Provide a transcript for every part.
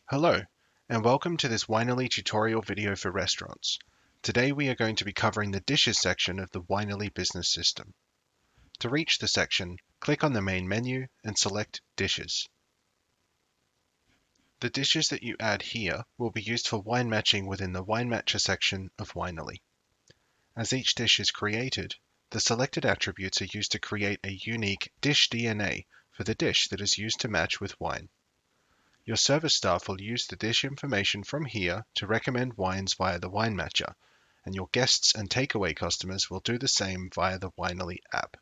Hello, and welcome to this Wineally tutorial video for restaurants. Today we are going to be covering the dishes section of the Wineally business system. To reach the section, click on the main menu and select Dishes. The dishes that you add here will be used for wine matching within the Wine Matcher section of Wineally. As each dish is created, the selected attributes are used to create a unique dish DNA for the dish that is used to match with wine. Your service staff will use the dish information from here to recommend wines via the Wine Matcher, and your guests and takeaway customers will do the same via the Wineally app.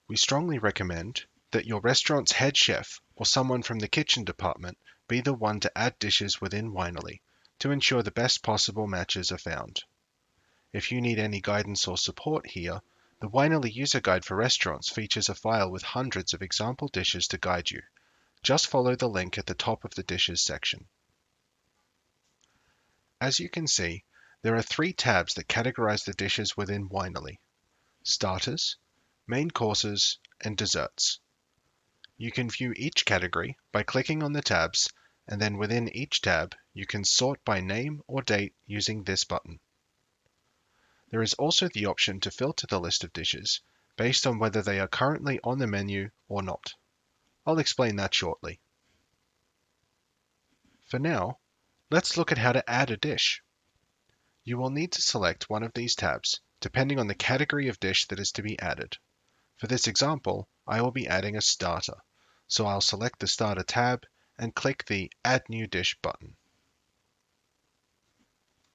We strongly recommend that your restaurant's head chef or someone from the kitchen department be the one to add dishes within Wineally to ensure the best possible matches are found. If you need any guidance or support here, the Wineally User Guide for Restaurants features a file with hundreds of example dishes to guide you. Just follow the link at the top of the Dishes section. As you can see, there are three tabs that categorize the dishes within Wineally: Starters, Main Courses, and Desserts. You can view each category by clicking on the tabs, and then within each tab, you can sort by name or date using this button. There is also the option to filter the list of dishes based on whether they are currently on the menu or not. I'll explain that shortly. For now, let's look at how to add a dish. You will need to select one of these tabs, depending on the category of dish that is to be added. For this example, I will be adding a starter, so I'll select the Starter tab and click the Add New Dish button.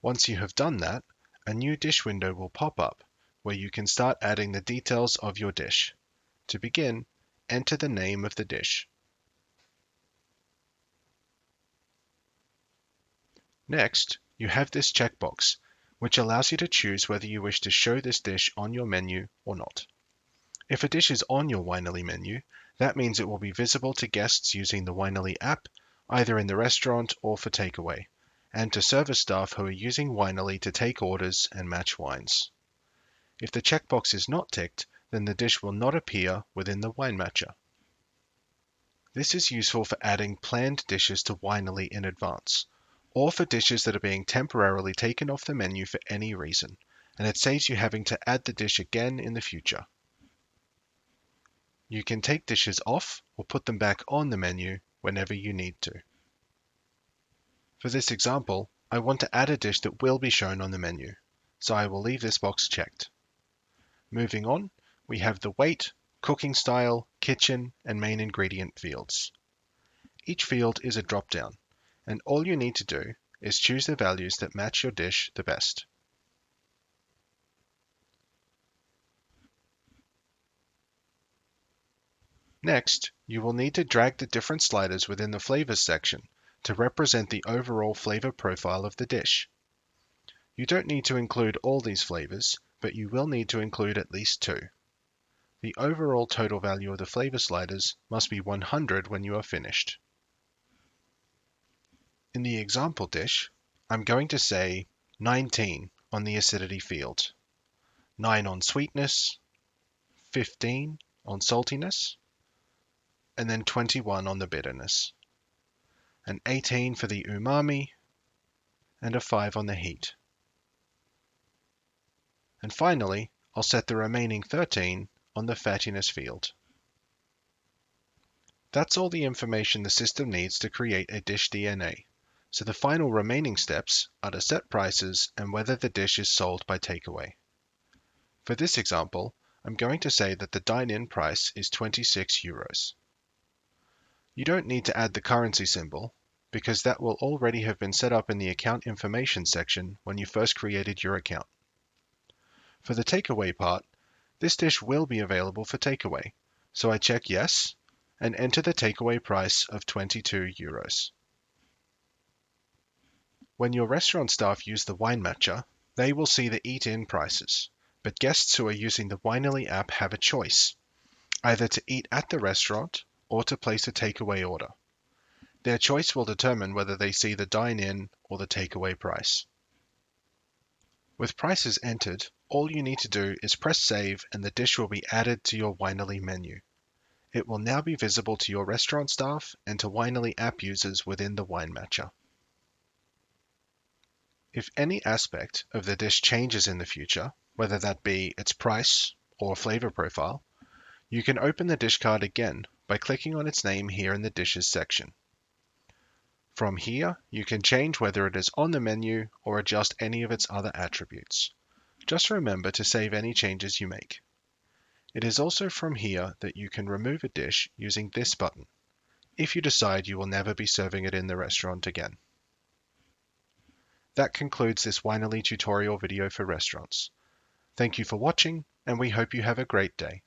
Once you have done that, a new dish window will pop up, where you can start adding the details of your dish. To begin, enter the name of the dish. Next, you have this checkbox, which allows you to choose whether you wish to show this dish on your menu or not. If a dish is on your Wineally menu, that means it will be visible to guests using the Wineally app, either in the restaurant or for takeaway, and to service staff who are using Wineally to take orders and match wines. If the checkbox is not ticked, then the dish will not appear within the Wine Matcher. This is useful for adding planned dishes to Wineally in advance, or for dishes that are being temporarily taken off the menu for any reason, and it saves you having to add the dish again in the future. You can take dishes off or put them back on the menu whenever you need to. For this example, I want to add a dish that will be shown on the menu, so I will leave this box checked. Moving on, we have the weight, cooking style, kitchen, and main ingredient fields. Each field is a drop-down, and all you need to do is choose the values that match your dish the best. Next, you will need to drag the different sliders within the flavors section to represent the overall flavor profile of the dish. You don't need to include all these flavors, but you will need to include at least two. The overall total value of the flavor sliders must be 100 when you are finished. In the example dish, I'm going to say 19 on the acidity field, 9 on sweetness, 15 on saltiness, and then 21 on the bitterness, an 18 for the umami, and a 5 on the heat. And finally, I'll set the remaining 13 on the fattiness field. That's all the information the system needs to create a dish DNA. So the final remaining steps are to set prices and whether the dish is sold by takeaway. For this example, I'm going to say that the dine-in price is 26 euros. You don't need to add the currency symbol, because that will already have been set up in the account information section when you first created your account. For the takeaway part, this dish will be available for takeaway, so I check yes and enter the takeaway price of 22 euros. When your restaurant staff use the Wine Matcher, they will see the eat-in prices, but guests who are using the Wineally app have a choice, either to eat at the restaurant or to place a takeaway order. Their choice will determine whether they see the dine-in or the takeaway price. With prices entered, all you need to do is press save and the dish will be added to your Wineally menu. It will now be visible to your restaurant staff and to Wineally app users within the Wine Matcher. If any aspect of the dish changes in the future, whether that be its price or flavor profile, you can open the dish card again by clicking on its name here in the Dishes section. From here, you can change whether it is on the menu or adjust any of its other attributes. Just remember to save any changes you make. It is also from here that you can remove a dish using this button, if you decide you will never be serving it in the restaurant again. That concludes this Wineally tutorial video for restaurants. Thank you for watching, and we hope you have a great day.